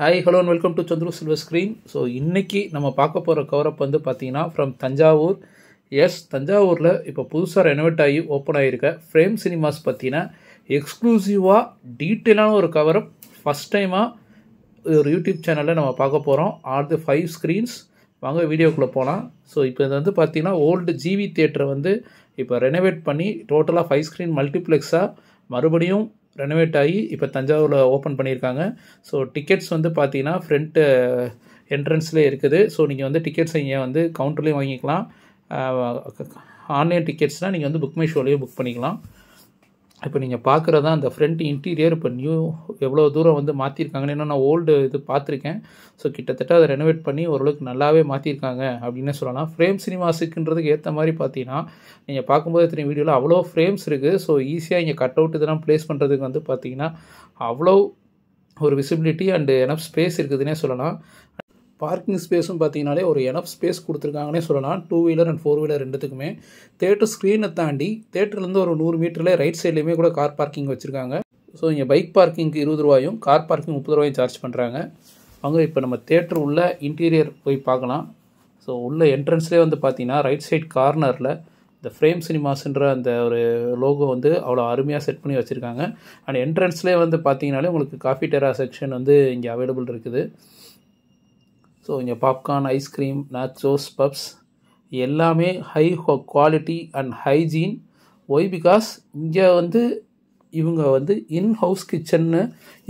Hi hello and welcome to Chandru silver screen. So இன்றைக்கி நம்ம பார்க்க போகிற கவரப் வந்து பார்த்திங்கன்னா ஃப்ரம் தஞ்சாவூர். தஞ்சாவூரில் இப்போ புதுசாக ரெனோவேட் ஆகி ஓப்பன் ஆகியிருக்க ஃப்ரேம் சினிமாஸ் பற்றின எக்ஸ்க்ளூசிவாக டீட்டெயிலான ஒரு கவரப் ஃபஸ்ட் டைமாக ஒரு யூடியூப் சேனலில் நம்ம பார்க்க போகிறோம். All the 5 screens. வாங்க வீடியோக்குள்ளே போகலாம். ஸோ இப்போ இது வந்து பார்த்திங்கன்னா ஓல்டு ஜிவி தியேட்டரை வந்து இப்போ ரெனோவேட் பண்ணி டோட்டலாக 5 ஸ்க்ரீன் மல்டிப்ளெக்ஸாக மறுபடியும் ரெனோவேட் ஆகி இப்போ தஞ்சாவூரில் ஓப்பன் பண்ணியிருக்காங்க. ஸோ டிக்கெட்ஸ் வந்து பார்த்தீங்கன்னா ஃப்ரண்ட்டு என்ட்ரன்ஸ்லேயே இருக்குது. ஸோ நீங்கள் வந்து டிக்கெட்ஸ் இங்கே வந்து கவுண்டர்லேயும் வாங்கிக்கலாம். ஆன்லைன் டிக்கெட்ஸ்னால் நீங்கள் வந்து புக் மை ஷோலேயே புக் பண்ணிக்கலாம். இப்போ நீங்கள் பார்க்குறது தான் அந்த ஃப்ரண்ட் இன்டீரியர். இப்போ நியூ எவ்வளோ தூரம் வந்து மாற்றிருக்காங்கன்னு இன்னும் நான் ஓல்டு இது பார்த்துருக்கேன். ஸோ கிட்டத்தட்ட அதை ரெனோவேட் பண்ணி ஓரளவுக்கு நல்லாவே மாற்றிருக்காங்க அப்படின்னு சொல்லலாம். ஃப்ரேம் சினிமாஸுக்குன்றதுக்கு ஏற்ற மாதிரி பார்த்தீங்கன்னா நீங்கள் பார்க்கும்போது தெரியும் வீடியோவில் அவ்வளோ ஃப்ரேம்ஸ் இருக்குது. ஸோ ஈஸியாக இங்கே கட் அவுட் இதெல்லாம் ப்ளேஸ் பண்ணுறதுக்கு வந்து பார்த்தீங்கன்னா அவ்வளோ ஒரு விசிபிலிட்டி அண்டு எனஃப் ஸ்பேஸ் இருக்குதுன்னே சொல்லலாம். பார்க்கிங் ஸ்பேஸும் பார்த்தீங்கனாலே ஒரு எனஃப் ஸ்பேஸ் கொடுத்துருக்காங்கன்னே சொல்லலாம். 2 வீலர் அண்ட் 4 வீலர் ரெண்டுத்துக்குமே. தேட்டர் ஸ்க்ரீனை தாண்டி தேட்டர்லேருந்து ஒரு 100 மீட்டரில் ரைட் சைட்லேயுமே கூட கார் பார்க்கிங் வச்சுருக்காங்க. ஸோ இங்கே பைக் பார்க்கிங்க்கு 20 ரூபாயும் கார் பார்க்கிங் 30 ரூபாயும் சார்ஜ் பண்ணுறாங்க. அவங்க இப்போ நம்ம தேட்டர் உள்ள இன்டீரியர் போய் பார்க்கலாம். ஸோ உள்ள என்ட்ரன்ஸ்லேயே வந்து பார்த்தீங்கன்னா ரைட் சைட் கார்னரில் இந்த ஃப்ரேம் சினிமாஸ்ன்ற அந்த ஒரு லோகோ வந்து அவ்வளோ அருமையாக செட் பண்ணி வச்சுருக்காங்க. அண்ட் என்ட்ரன்ஸ்லேயே வந்து பார்த்தீங்கனாலே உங்களுக்கு காஃபி டெரா செக்ஷன் வந்து இங்கே அவைலபிள் இருக்குது. ஸோ இங்கே பாப்கார்ன், ஐஸ்கிரீம், நாச்சோஸ், பப்ஸ் எல்லாமே high quality and hygiene. Why because இங்கே வந்து இவங்க வந்து இன் ஹவுஸ் கிச்சன்னு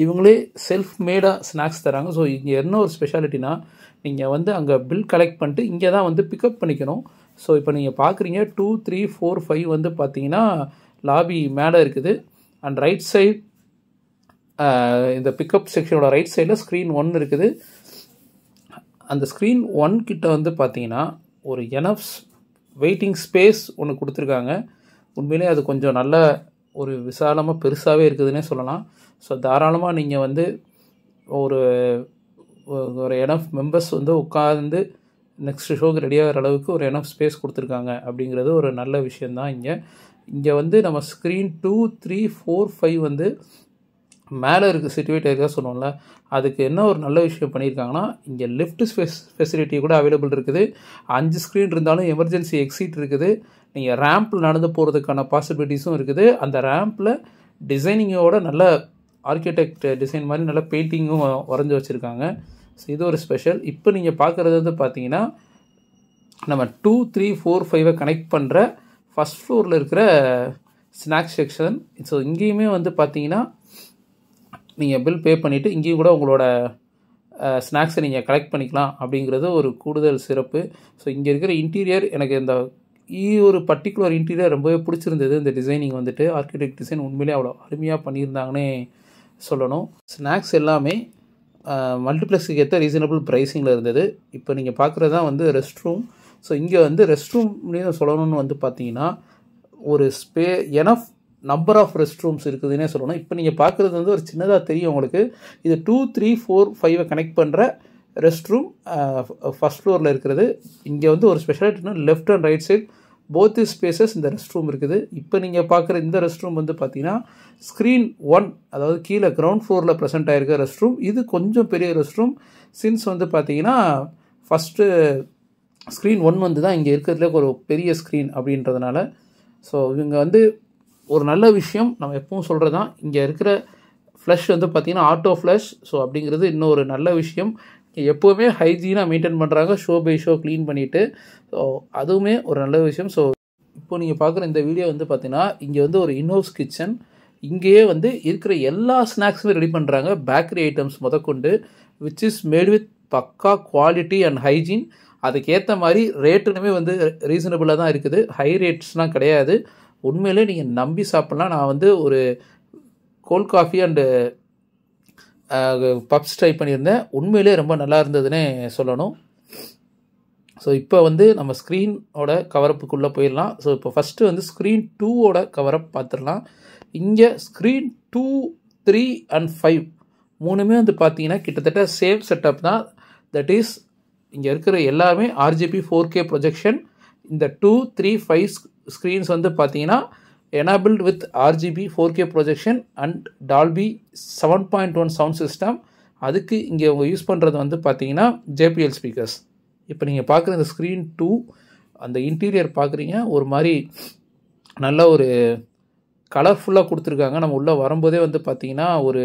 இவங்களே செல்ஃப் மேடாக ஸ்நாக்ஸ் தராங்க. ஸோ இங்கே என்ன ஒரு ஸ்பெஷாலிட்டினா நீங்கள் வந்து அங்கே பில் கலெக்ட் பண்ணிட்டு இங்கே தான் வந்து பிக்கப் பண்ணிக்கணும். ஸோ இப்போ நீங்கள் பார்க்குறீங்க 2, 3, 4, 5 வந்து பார்த்தீங்கன்னா லாபி மேலே இருக்குது. அண்ட் ரைட் சைட் இந்த பிக்கப் செக்ஷனோட ரைட் சைடில் ஸ்க்ரீன் 1 இருக்குது. அந்த ஸ்க்ரீன் 1 கிட்ட வந்து பார்த்தீங்கன்னா ஒரு எனஃப் வெயிட்டிங் ஸ்பேஸ் ஒன்று கொடுத்துருக்காங்க. உண்மையிலே அது கொஞ்சம் நல்ல ஒரு விசாலமாக பெருசாகவே இருக்குதுன்னே சொல்லலாம். ஸோ தாராளமாக நீங்கள் வந்து ஒரு எனஃப் மெம்பர்ஸ் வந்து உட்காந்து நெக்ஸ்ட் ஷோக்கு ரெடியாகிற அளவுக்கு ஒரு எனஃப் ஸ்பேஸ் கொடுத்துருக்காங்க அப்படிங்கிறது ஒரு நல்ல விஷயந்தான். இங்கே வந்து நம்ம ஸ்க்ரீன் 2, 3, 4, 5 வந்து மேலே இருக்குது சிட்டுவேட் ஆகிருக்கா சொன்னோம்ல. அதுக்கு என்ன ஒரு நல்ல விஷயம் பண்ணியிருக்காங்கன்னா இங்கே லிஃப்ட் ஃபெசிலிட்டி கூட அவைலபிள் இருக்குது. 5 ஸ்க்ரீன் இருந்தாலும் எமர்ஜென்சி எக்ஸிட் இருக்குது. நீங்கள் ரேம்பில் நடந்து போகிறதுக்கான பாசிபிலிட்டிஸும் இருக்குது. அந்த ரேம்பில் டிசைனிங்கோட நல்ல ஆர்கிடெக்ட் டிசைன் மாதிரி நல்ல பெயிண்டிங்கும் வரைஞ்சி வச்சுருக்காங்க. ஸோ இது ஒரு ஸ்பெஷல். இப்போ நீங்கள் பார்க்குறது வந்து பார்த்தீங்கன்னா நம்ம 2, 3, 4, 5 கனெக்ட் பண்ணுற ஃபஸ்ட் ஃப்ளோரில் இருக்கிற ஸ்நாக்ஸ் செக்ஷன். ஸோ இங்கேயுமே வந்து பார்த்தீங்கன்னா நீங்கள் பில் பே பண்ணிவிட்டு இங்கேயும் கூட உங்களோட ஸ்நாக்ஸை நீங்கள் கலெக்ட் பண்ணிக்கலாம் அப்படிங்கிறது ஒரு கூடுதல் சிறப்பு. ஸோ இங்கே இருக்கிற இன்டீரியர் எனக்கு இந்த ஒரு பர்டிகுலர் இன்டீரியர் ரொம்பவே பிடிச்சிருந்தது. இந்த டிசைனிங் வந்துட்டு ஆர்கிடெக்ட் டிசைன் உண்மையிலே அவ்வளோ அருமையாக பண்ணியிருந்தாங்கன்னே சொல்லணும். ஸ்நாக்ஸ் எல்லாமே மல்டிப்ளெக்ஸுக்கு ஏற்ற ரீசனபிள் ப்ரைஸிங்கில் இருந்தது. இப்போ நீங்கள் பார்க்குறது தான் வந்து ரெஸ்ட் ரூம். ஸோ இங்கே வந்து ரெஸ்ட் ரூம்லேயும் சொல்லணும்னு வந்து பார்த்தீங்கன்னா ஒரு enough number of rest rooms இருக்குதுன்னே சொல்லணும். இப்போ நீங்கள் பார்க்குறது வந்து ஒரு சின்னதாக தெரியும் உங்களுக்கு. இது 2, 3, 4, 5 கனெக்ட் பண்ணுற ரெஸ்ட் ரூம் ஃபஸ்ட் ஃப்ளோரில் இருக்கிறது. இங்கே வந்து ஒரு ஸ்பெஷாலிட்டினா left and right side both spaces இந்த ரெஸ்ட் ரூம் இருக்குது. இப்போ நீங்கள் பார்க்குற இந்த ரெஸ்ட் ரூம் வந்து பார்த்தீங்கன்னா ஸ்க்ரீன் 1, அதாவது கீழே கிரவுண்ட் ஃப்ளோரில் ப்ரெசென்ட் ஆகிருக்க ரெஸ்ட் ரூம். இது கொஞ்சம் பெரிய ரெஸ்ட் ரூம். சின்ஸ் வந்து பார்த்தீங்கன்னா ஃபஸ்ட்டு ஸ்க்ரீன் 1 வந்து தான் இங்கே இருக்கிறதுல ஒரு பெரிய ஸ்க்ரீன் அப்படின்றதுனால. ஸோ இவங்க வந்து ஒரு நல்ல விஷயம் நம்ம எப்பவும் சொல்கிறது தான். இங்கே இருக்கிற ஃப்ளஷ் வந்து பார்த்திங்கன்னா ஆட்டோ ஃப்ளஷ். ஸோ அப்படிங்கிறது இன்னும் ஒரு நல்ல விஷயம். எப்போவுமே ஹைஜீனாக மெயின்டைன் பண்ணுறாங்க, ஷோ பை ஷோ க்ளீன் பண்ணிவிட்டு. ஸோ அதுவுமே ஒரு நல்ல விஷயம். ஸோ இப்போ நீங்கள் பார்க்குற இந்த வீடியோ வந்து பார்த்திங்கன்னா இங்கே வந்து ஒரு இன்ஹவுஸ் கிச்சன். இங்கேயே வந்து இருக்கிற எல்லா ஸ்நாக்ஸுமே ரெடி பண்ணுறாங்க. பேக்கரி ஐட்டம்ஸ் முதற்கொண்டு விச் இஸ் மேட் வித் பக்கா குவாலிட்டி அண்ட் ஹைஜீன். அதுக்கேற்ற மாதிரி ரேட்டுனுமே வந்து ரீசனபிளாக தான் இருக்குது. ஹை ரேட்ஸ்லாம் கிடையாது. உண்மையிலே நீங்கள் நம்பி சாப்பிட்லாம். நான் வந்து ஒரு cold coffee and puffs try பண்ணியிருந்தேன். உண்மையிலே ரொம்ப நல்லா இருந்ததுன்னே சொல்லணும். ஸோ இப்போ வந்து நம்ம ஸ்க்ரீனோட கவரப்புக்குள்ளே போயிடலாம். ஸோ இப்போ ஃபஸ்ட்டு வந்து ஸ்க்ரீன் 2ஓட கவரப் பார்த்துடலாம். இங்கே ஸ்க்ரீன் 2, 3 அண்ட் 5 மூணுமே வந்து பார்த்தீங்கன்னா கிட்டத்தட்ட சேம் செட்டப் தான். தட் இஸ் இங்கே இருக்கிற எல்லாமே RGB 4K ப்ரொஜெக்ஷன். இந்த 2, 3, 5 ஸ்க்ரீன்ஸ் வந்து பார்த்தீங்கன்னா enabled with RGB 4K projection and Dolby 7.1 sound system அதுக்கு இங்கே அவங்க யூஸ் பண்ணுறது வந்து பார்த்தீங்கன்னா JBL ஸ்பீக்கர்ஸ். இப்போ நீங்கள் பார்க்குற இந்த ஸ்க்ரீன் 2 அந்த இன்டீரியர் பார்க்குறீங்க, ஒரு மாதிரி நல்ல ஒரு கலர்ஃபுல்லாக கொடுத்துருக்காங்க. நம்ம உள்ளே வரும்போதே வந்து பார்த்தீங்கன்னா ஒரு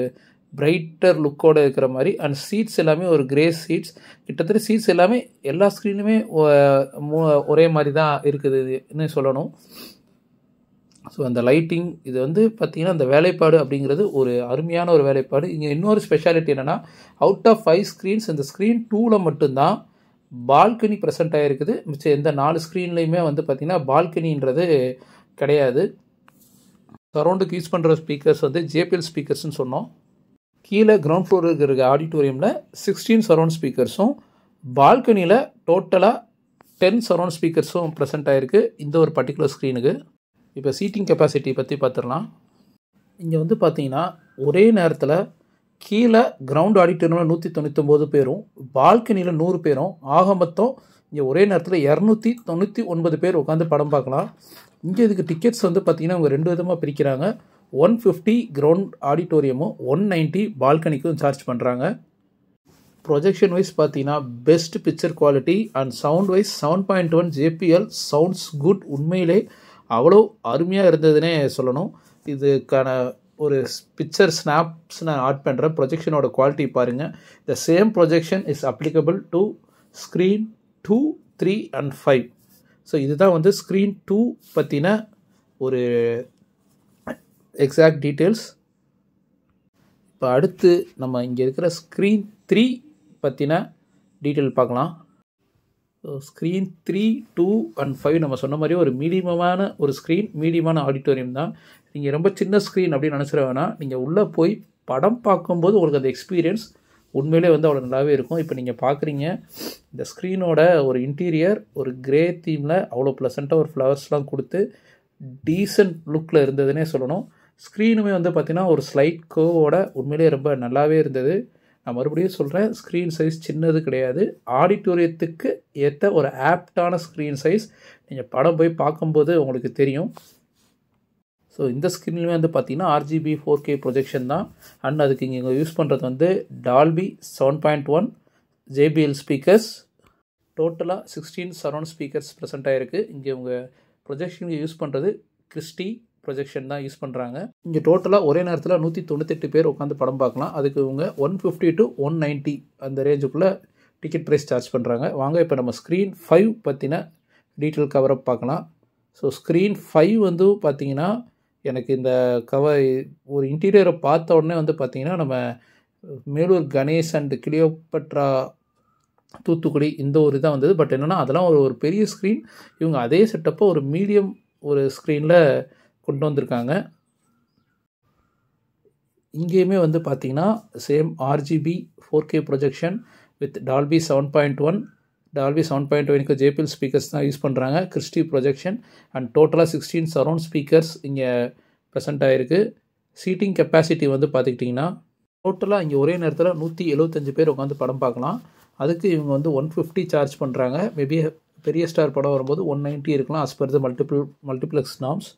பிரைட்டர் லுக்கோடு இருக்கிற மாதிரி. அண்ட் சீட்ஸ் எல்லாமே ஒரு கிரே சீட்ஸ். கிட்டத்தட்ட சீட்ஸ் எல்லாமே எல்லா ஸ்க்ரீனுமே ஒரே மாதிரி தான் இருக்குதுன்னு சொல்லணும். ஸோ அந்த லைட்டிங் இது வந்து பார்த்திங்கன்னா அந்த வேலைப்பாடு அப்படிங்கிறது ஒரு அருமையான ஒரு வேலைப்பாடு. இங்கே இன்னொரு ஸ்பெஷாலிட்டி என்னென்னா, அவுட் ஆஃப் 5 ஸ்க்ரீன்ஸ் இந்த ஸ்க்ரீன் 2ல் மட்டும்தான் பால்கனி ப்ரெசென்ட் ஆகிருக்குது. மிச்சம் எந்த 4 ஸ்க்ரீன்லேயுமே வந்து பார்த்திங்கன்னா பால்கனின்றது கிடையாது. சரௌண்டுக்கு யூஸ் பண்ணுற ஸ்பீக்கர்ஸ் வந்து JBL ஸ்பீக்கர்ஸ்னு சொன்னோம். கீழே கிரவுண்ட் ஃப்ளோர் இருக்கிற ஆடிட்டோரியமில் 16 சரௌண்ட் ஸ்பீக்கர்ஸும், பால்கனியில் டோட்டலாக 10 சரௌண்ட் ஸ்பீக்கர்ஸும் ப்ரெசென்ட் ஆகிருக்கு இந்த ஒரு பர்டிகுலர் ஸ்க்ரீனுக்கு. இப்போ சீட்டிங் கெப்பாசிட்டி பற்றி பார்த்துடலாம். இங்கே வந்து பார்த்தீங்கன்னா ஒரே நேரத்தில் கீழே கிரவுண்ட் ஆடிட்டோரியமில் 199 பேரும், பால்கனியில் 100 பேரும், ஆக மொத்தம் இங்கே ஒரே நேரத்தில் 299 பேர் உட்காந்து படம் பார்க்கலாம். இங்கே இதுக்கு டிக்கெட்ஸ் வந்து பார்த்திங்கன்னா அவங்க 2 விதமாக பிரிக்கிறாங்க. 150 கிரவுண்ட் ஆடிட்டோரியமும் 190 பால்கனிக்கும் சார்ஜ் பண்ணுறாங்க. ப்ரொஜெக்ஷன் வைஸ் பார்த்தீங்கன்னா best picture quality and sound wise 7.1 JBL sounds good. உண்மையிலே அவ்வளோ அருமையாக இருந்ததுன்னே சொல்லணும். இதுக்கான ஒரு பிக்சர் ஸ்னாப்ஸ் நான் ஆட் பண்ணுறேன். ப்ரொஜெக்ஷனோட குவாலிட்டி பாருங்கள். The same projection is applicable to screen 2, 3 and 5. So இதுதான் வந்து ஸ்க்ரீன் 2 பற்றின ஒரு எக்ஸாக்ட் டீட்டெயில்ஸ். இப்போ அடுத்து நம்ம இங்கே இருக்கிற ஸ்க்ரீன் 3 பற்றின டீட்டெயில் பார்க்கலாம். ஸ்க்ரீன் 3, 2 and 5 நம்ம சொன்ன மாதிரி ஒரு மீடியமான ஒரு ஸ்க்ரீன், மீடியமான ஆடிட்டோரியம் தான். நீங்கள் ரொம்ப சின்ன ஸ்க்ரீன் அப்படின்னு நினச்சிட வேணாம். நீங்கள் உள்ளே போய் படம் பார்க்கும்போது உங்களுக்கு அந்த எக்ஸ்பீரியன்ஸ் உண்மையிலே வந்து அவ்வளோ நல்லாவே இருக்கும். இப்போ நீங்கள் பார்க்குறீங்க இந்த ஸ்க்ரீனோட ஒரு இன்டீரியர் ஒரு கிரே தீமில் அவ்வளோ ப்ளசண்ட்டாக ஒரு ஃப்ளவர்ஸ்லாம் கொடுத்து டீசன்ட் லுக்கில் இருந்ததுன்னே சொல்லணும். ஸ்க்ரீனுமே வந்து பார்த்திங்கன்னா ஒரு ஸ்லைட் கர்வோட உண்மையிலே ரொம்ப நல்லாவே இருந்தது. நான் மறுபடியும் சொல்கிறேன், ஸ்க்ரீன் சைஸ் சின்னது கிடையாது. ஆடிட்டோரியத்துக்கு ஏற்ற ஒரு ஆப்டான ஸ்க்ரீன் சைஸ். நீங்கள் படம் போய் பார்க்கும்போது உங்களுக்கு தெரியும். ஸோ இந்த ஸ்க்ரீன்லேயுமே வந்து பார்த்திங்கன்னா RGB 4K ப்ரொஜெக்ஷன் தான். அண்ட் அதுக்கு இங்கே யூஸ் பண்ணுறது வந்து டால்பி 7.1 JBL ஸ்பீக்கர்ஸ். டோட்டலாக 16 சரௌண்ட் ஸ்பீக்கர்ஸ் ப்ரெசென்ட் ஆகிருக்கு. இங்கே உங்கள் ப்ரொஜெக்ஷனுக்கு யூஸ் பண்ணுறது கிறிஸ்டி ப்ரொஜெக்ஷன் தான் யூஸ் பண்ணுறாங்க. இங்கே டோட்டலாக ஒரே நேரத்தில் 198 பேர் உட்காந்து படம் பார்க்கலாம். அதுக்கு இவங்க 150 to 190 அந்த ரேஞ்சுக்குள்ளே டிக்கெட் ப்ரைஸ் சார்ஜ் பண்ணுறாங்க. வாங்க இப்போ நம்ம ஸ்க்ரீன் 5 பற்றின டீட்டெயில் கவரப் பார்க்கலாம். ஸோ ஸ்க்ரீன் 5 வந்து பார்த்திங்கன்னா எனக்கு இந்த ஒரு இன்டீரியரை பார்த்த உடனே வந்து பார்த்திங்கன்னா நம்ம மேலூர் கணேஷ் அண்ட் கிளியோபட்ரா தூத்துக்குடி இந்த ஒரு இதாக வந்தது. பட் என்னென்னா அதெல்லாம் ஒரு பெரிய ஸ்க்ரீன். இவங்க அதே செட்டப்பை ஒரு மீடியம் ஒரு ஸ்க்ரீனில் கொண்டு வந்திருக்காங்க. இங்கேயுமே வந்து பார்த்திங்கன்னா same RGB 4K projection with Dolby 7.1 Dolby 7.1 JBL speakers தான் யூஸ் பண்ணுறாங்க. கிறிஸ்டி ப்ரொஜெக்ஷன் அண்ட் டோட்டலாக 16 சரௌண்ட் ஸ்பீக்கர்ஸ் இங்கே ப்ரெசென்ட் ஆகிருக்கு. சீட்டிங் கெப்பாசிட்டி வந்து பார்த்துக்கிட்டிங்கன்னா டோட்டலாக இங்கே ஒரே நேரத்தில் 175 பேர் உட்காந்து படம் பார்க்கலாம். அதுக்கு இவங்க வந்து 150 சார்ஜ் பண்ணுறாங்க. மேபி பெரிய ஸ்டார் படம் வரும்போது 190 இருக்கலாம் as per the multiplex norms.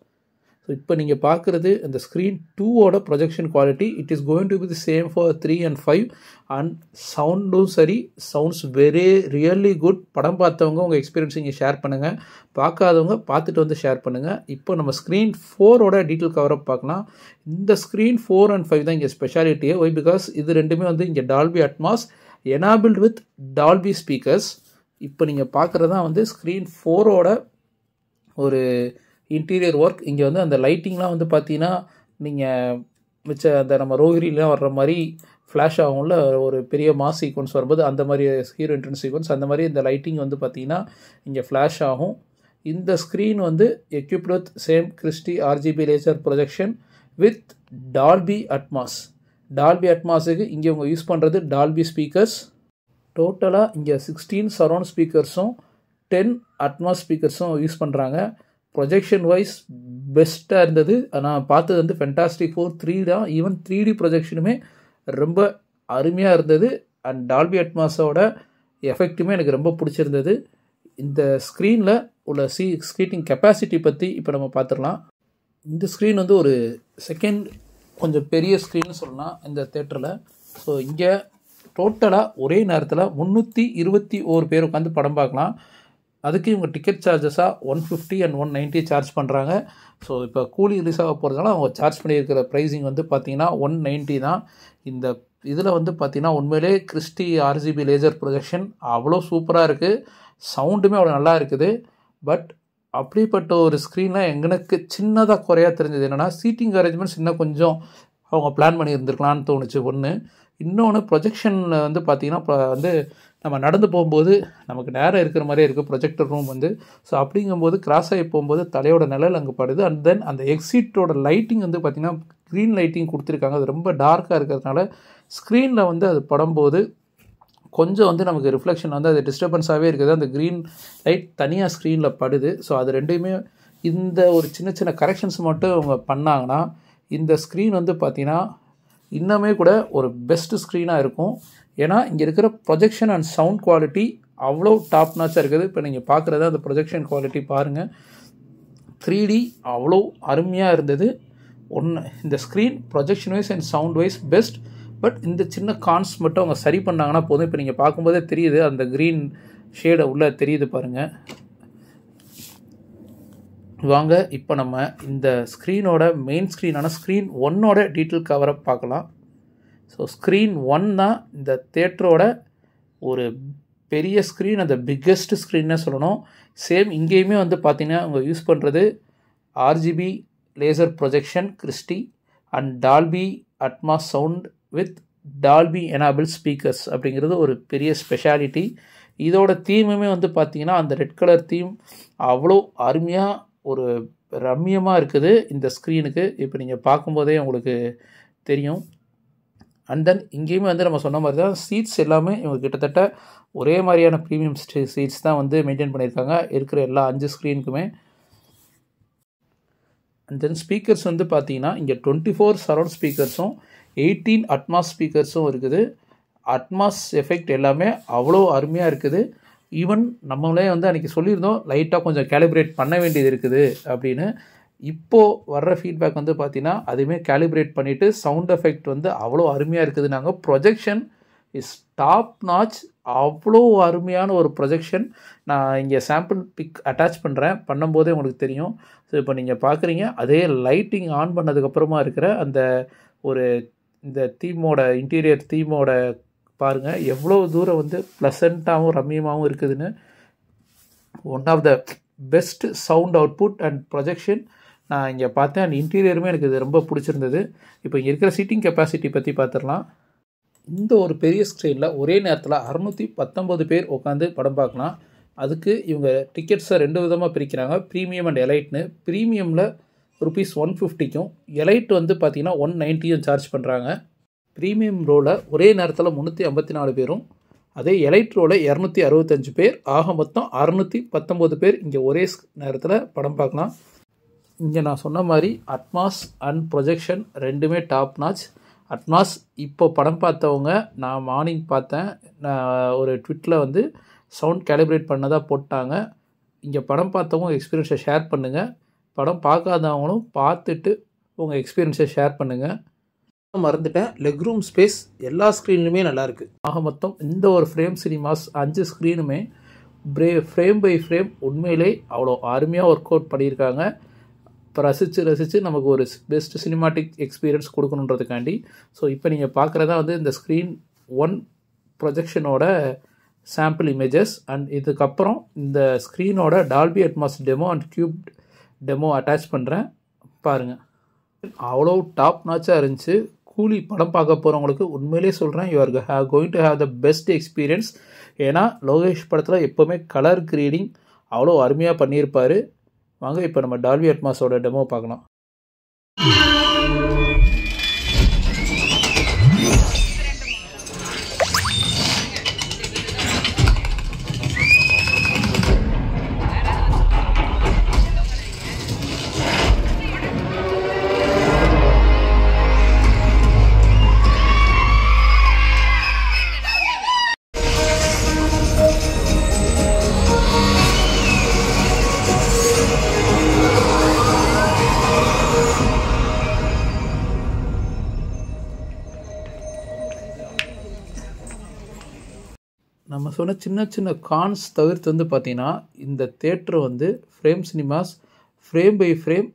So இப்போ நீங்கள் பார்க்குறது இந்த ஸ்க்ரீன் 2ஓட projection quality. It is going to be the same for 3 and 5 and சவுண்டும் சரி, சவுண்ட்ஸ் ரியலி குட். படம் பார்த்தவங்க உங்கள் எக்ஸ்பீரியன்ஸ் இங்கே ஷேர் பண்ணுங்கள், பார்க்காதவங்க பார்த்துட்டு வந்து ஷேர் பண்ணுங்கள். இப்போ நம்ம ஸ்க்ரீன் 4ஓட டீட்டெயில் கவரப் பார்க்கலாம். இந்த ஸ்க்ரீன் 4 and 5 தான் இங்கே ஸ்பெஷாலிட்டியே. ஒய் பிகாஸ் இது ரெண்டுமே வந்து இங்கே Dolby Atmos enabled with Dolby speakers. இப்போ நீங்கள் பார்க்குறது தான் வந்து ஸ்க்ரீன் 4ஓட ஒரு இன்டீரியர் ஒர்க். இங்கே வந்து அந்த லைட்டிங்லாம் வந்து பார்த்தீங்கன்னா நீங்கள் மிச்ச அந்த நம்ம ரோஹிரிலாம் வர்ற மாதிரி ஃப்ளாஷ் ஆகும்ல, ஒரு பெரிய மாஸ் சீக்வன்ஸ் வரும்போது அந்த மாதிரி ஹீரோ என்ட்ரன்ஸ் சீக்வன்ஸ் அந்த மாதிரி இந்த லைட்டிங் வந்து பார்த்தீங்கன்னா இங்கே ஃப்ளாஷ் ஆகும். இந்த ஸ்க்ரீன் வந்து equipped with same Christie RGB laser projection with Dolby Atmos. Dolby அட்மாஸுக்கு இங்கே அவங்க யூஸ் பண்ணுறது டால்பி ஸ்பீக்கர்ஸ். டோட்டலாக இங்கே 16 சரௌண்ட் ஸ்பீக்கர்ஸும் 10 அட்மாஸ் ஸ்பீக்கர்ஸும் யூஸ் பண்ணுறாங்க. ப்ரொஜெக்ஷன் வைஸ் பெஸ்ட்டாக இருந்தது. நான் பார்த்தது வந்து ஃபென்டாஸ்டிக் 4 3 தான். ஈவன் 3D ப்ரொஜெக்ஷனுமே ரொம்ப அருமையாக இருந்தது. அண்ட் டால்பி அட்மாஸோட எஃபெக்ட்டுமே எனக்கு ரொம்ப பிடிச்சிருந்தது. இந்த ஸ்க்ரீனில் உள்ள ஸ்க்ரீனிங் கெப்பாசிட்டி பற்றி இப்போ நம்ம பார்த்துடலாம். இந்த ஸ்க்ரீன் வந்து ஒரு செகண்ட் கொஞ்சம் பெரிய ஸ்க்ரீன்னு சொல்லலாம் இந்த தேட்டரில். ஸோ இங்கே டோட்டலாக ஒரே நேரத்தில் 321 பேர் உட்காந்து படம் பார்க்கலாம். அதுக்கு இவங்க டிக்கெட் சார்ஜஸாக 150 and 190 சார்ஜ் பண்ணுறாங்க. ஸோ இப்போ கூலி ரிலீஸ் ஆக போகிறதுனால அவங்க சார்ஜ் பண்ணியிருக்கிற ப்ரைஸிங் வந்து பார்த்திங்கன்னா 190 தான். இந்த இதில் வந்து பார்த்திங்கன்னா உண்மையிலே கிறிஸ்டி RGB லேசர் ப்ரொஜெக்ஷன் அவ்வளோ சூப்பராக இருக்குது. சவுண்டுமே அவ்வளோ நல்லா இருக்குது. பட் அப்படிப்பட்ட ஒரு ஸ்க்ரீனில் எங்களுக்கு சின்னதாக குறையாக தெரிஞ்சது என்னென்னா சீட்டிங் அரேஞ்ச்மெண்ட்ஸ் இன்னும் கொஞ்சம் அவங்க பிளான் பண்ணியிருந்துருக்கலான்னு தோணுச்சு ஒன்று. இன்னொன்று ப்ரொஜெக்ஷனில் வந்து பார்த்திங்கன்னா இப்போ வந்து நம்ம நடந்து போகும்போது நமக்கு நேரம் இருக்கிற மாதிரியே இருக்குது ப்ரொஜெக்டர் ரூம் வந்து. ஸோ அப்படிங்கும்போது கிராஸ் ஆகி போகும்போது தலையோட நிழல் அங்கே படுது. அண்ட் தென் அந்த எக்ஸிட்டோட லைட்டிங் வந்து பார்த்திங்கன்னா க்ரீன் லைட்டிங் கொடுத்துருக்காங்க. அது ரொம்ப டார்க்காக இருக்கிறதுனால ஸ்க்ரீனில் வந்து அது படும்போது கொஞ்சம் வந்து நமக்கு ரிஃப்ளெக்ஷன் வந்து அது டிஸ்டர்பன்ஸாகவே இருக்குது. அந்த க்ரீன் லைட் தனியாக ஸ்க்ரீனில் படுது. ஸோ அது ரெண்டையுமே இந்த ஒரு சின்ன சின்ன கரெக்ஷன்ஸ் மட்டும் அவங்க பண்ணாங்கன்னா இந்த ஸ்க்ரீன் வந்து பார்த்திங்கன்னா இன்னுமே கூட ஒரு பெஸ்ட் ஸ்க்ரீனாக இருக்கும். ஏன்னா இங்கே இருக்கிற ப்ரொஜெக்ஷன் அண்ட் சவுண்ட் குவாலிட்டி அவ்வளோ டாப் நாச்சாக இருக்குது. இப்போ நீங்கள் பார்க்குறது அந்த ப்ரொஜெக்ஷன் குவாலிட்டி பாருங்கள், 3D அவ்வளோ அருமையாக இருந்தது. இந்த screen projection wise and sound wise best. But இந்த சின்ன கான்ஸ் மட்டும் அவங்க சரி பண்ணாங்கன்னா போதும். இப்போ நீங்கள் பார்க்கும்போதே தெரியுது அந்த க்ரீன் ஷேடை உள்ளே தெரியுது பாருங்கள். வாங்க இப்போ நம்ம இந்த ஸ்க்ரீனோட மெயின் ஸ்க்ரீனான ஸ்க்ரீன் 1ஓட டீட்டெயில் கவரை பார்க்கலாம். ஸோ ஸ்க்ரீன் 1 தான் இந்த தேட்டரோட ஒரு பெரிய ஸ்க்ரீன், அந்த பிக்கெஸ்ட் ஸ்க்ரீன்னே சொல்லணும். சேம் இங்கேயுமே வந்து பார்த்திங்கன்னா அவங்க யூஸ் பண்ணுறது RGB laser projection Christie and Dolby Atmos sound with Dolby enable speakers அப்படிங்கிறது ஒரு பெரிய ஸ்பெஷாலிட்டி. இதோட தீமுமே வந்து பார்த்திங்கன்னா அந்த ரெட் கலர் தீம் அவ்வளோ அருமையாக ஒரு ரம்மியமாக இருக்குது இந்த ஸ்க்ரீனுக்கு. இப்போ நீங்கள் பார்க்கும்போதே உங்களுக்கு தெரியும். அண்ட் தென் இங்கேயுமே வந்து நம்ம சொன்ன மாதிரி தான் சீட்ஸ் எல்லாமே இவங்க கிட்டத்தட்ட ஒரே மாதிரியான ப்ரீமியம் சீட்ஸ் தான் வந்து மெயின்டைன் பண்ணியிருக்காங்க இருக்கிற எல்லா 5 ஸ்க்ரீனுக்குமே. அண்ட் தென் ஸ்பீக்கர்ஸ் வந்து பார்த்தீங்கன்னா இங்கே 24 சரௌண்ட் ஸ்பீக்கர்ஸும் 18 அட்மாஸ் ஸ்பீக்கர்ஸும் இருக்குது. அட்மாஸ் எஃபெக்ட் எல்லாமே அவ்வளோ அருமையாக இருக்குது. ஈவன் நம்மளே வந்து அன்றைக்கி சொல்லியிருந்தோம் லைட்டாக கொஞ்சம் கேலிப்ரேட் பண்ண வேண்டியது இருக்குது அப்படின்னு. இப்போது வர்ற ஃபீட்பேக் வந்து பார்த்திங்கன்னா அதுவுமே கேலிப்ரேட் பண்ணிவிட்டு சவுண்ட் எஃபெக்ட் வந்து அவ்வளோ அருமையாக இருக்குது. நாங்கள் ப்ரொஜெக்ஷன் இஸ் டாப் நாச், அவ்வளோ அருமையான ஒரு ப்ரொஜெக்ஷன். நான் இங்கே சாம்பிள் பிக் அட்டாச் பண்ணும்போதே உங்களுக்கு தெரியும். ஸோ இப்போ நீங்கள் பார்க்குறீங்க அதே லைட்டிங் ஆன் பண்ணதுக்கப்புறமா இருக்கிற அந்த ஒரு இந்த தீமோட இன்டீரியர் தீமோட பாருங்கள் எவ்வளோ தூரம் வந்து ப்ளசண்ட்டாகவும் ரம்மியமாகவும் இருக்குதுன்னு. One of the best sound output and projection நான் இங்கே பார்த்தேன். அண்ட் இன்டீரியருமே எனக்கு இது ரொம்ப பிடிச்சிருந்தது. இப்போ இங்கே இருக்கிற சீட்டிங் கெப்பாசிட்டி பற்றி பார்த்துடலாம். இந்த ஒரு பெரிய ஸ்க்ரீனில் ஒரே நேரத்தில் 619 பேர் உட்காந்து படம் பார்க்கலாம். அதுக்கு இவங்க டிக்கெட்ஸை 2 விதமாக பிரிக்கிறாங்க, ப்ரீமியம் அண்ட் எலைட்னு. ப்ரீமியமில் ₹150க்கும் எலைட் வந்து பார்த்திங்கன்னா 190யும் சார்ஜ் பண்ணுறாங்க. ப்ரீமியம் ரோவில் ஒரே நேரத்தில் 354 பேரும், அதே எலைட் ரோவில் 265 பேர், ஆக மொத்தம் 619 பேர் இங்கே ஒரே நேரத்தில் படம் பார்க்கலாம். இங்கே நான் சொன்ன மாதிரி அட்மாஸ் அண்ட் ப்ரொஜெக்ஷன் ரெண்டுமே டாப் நாச். அட்மாஸ் இப்போ படம் பார்த்தவங்க, நான் மார்னிங் பார்த்தேன், நான் ஒரு ட்விட்டில் வந்து சவுண்ட் கேலிப்ரேட் பண்ணதாக போட்டாங்க. இங்கே படம் பார்த்தவங்க எக்ஸ்பீரியன்ஸை ஷேர் பண்ணுங்கள், படம் பார்க்காதவங்களும் பார்த்துட்டு உங்கள் எக்ஸ்பீரியன்ஸை ஷேர் பண்ணுங்கள். மறந்துட்டேன், லெக் ரூம் ஸ்பேஸ் எல்லா ஸ்க்ரீன்லையுமே நல்லாயிருக்கு. ஆக மொத்தம் இந்த ஒரு ஃப்ரேம் சினிமாஸ் 5 ஸ்க்ரீனுமே ஃப்ரேம் பை ஃப்ரேம் உண்மையிலே அவ்வளோ அருமையாக ஒர்க் அவுட் பண்ணியிருக்காங்க. இப்போ ரசித்து நமக்கு ஒரு பெஸ்ட் சினிமாட்டிக் எக்ஸ்பீரியன்ஸ் கொடுக்கணுன்றதுக்காண்டி. ஸோ இப்போ நீங்கள் பார்க்குறதா வந்து இந்த ஸ்க்ரீன் 1 ப்ரொஜெக்ஷனோட சாம்பிள் இமேஜஸ். அண்ட் இதுக்கப்புறம் இந்த ஸ்க்ரீனோட Dolby Atmos demo and Qube demo attach பண்ணுறேன், பாருங்கள். அவ்வளோ டாப் நாச்சாக இருந்துச்சு. கூலி படம் பார்க்க போகிறவங்களுக்கு உண்மையிலே சொல்கிறேன், you are going to have the best experience. ஏன்னா லோகேஷ் படத்தில் எப்போவுமே கலர் கிரேடிங் அவ்வளோ அருமையாக பண்ணியிருப்பார். வாங்க இப்போ நம்ம டால்பி அட்மாஸோட டெமோ பார்க்கலாம். நம்ம சொன்ன சின்ன சின்ன கான்ஸ் தவிர்த்து வந்து பார்த்திங்கன்னா இந்த தேட்டர் வந்து Frame Cinemas frame by frame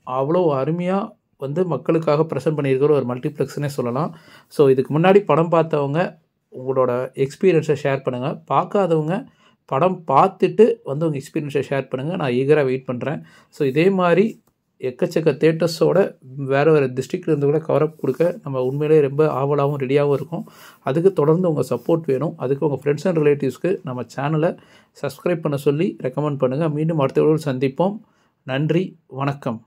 அவ்வளோ அருமையாக வந்து மக்களுக்காக ப்ரெசென்ட் பண்ணியிருக்கிற ஒரு மல்டிப்ளெக்ஸ்னே சொல்லலாம். ஸோ இதுக்கு முன்னாடி படம் பார்த்தவங்க உங்களோட எக்ஸ்பீரியன்ஸை ஷேர் பண்ணுங்கள். பார்க்காதவங்க படம் பார்த்துட்டு வந்து உங்கள் எக்ஸ்பீரியன்ஸை ஷேர் பண்ணுங்கள். நான் ஈகராக வெயிட் பண்ணுறேன். ஸோ இதே மாதிரி எக்கச்சக்க தேட்டர்ஸோட வேறு டிஸ்ட்ரிக்ட்ல இருந்து கூட கவரப் கொடுக்க நம்ம உண்மையிலே ரொம்ப ஆவலாகவும் ரெடியாகவும் இருக்கும். அதுக்கு தொடர்ந்து உங்கள் சப்போர்ட் வேணும். அதுக்கு உங்கள் ஃப்ரெண்ட்ஸ் அண்ட் ரிலேட்டிவ்ஸ்க்கு நம்ம சேனலை சப்ஸ்கிரைப் பண்ண சொல்லி ரெக்கமெண்ட் பண்ணுங்கள். மீண்டும் அடுத்த வீடியோவில் சந்திப்போம். நன்றி, வணக்கம்.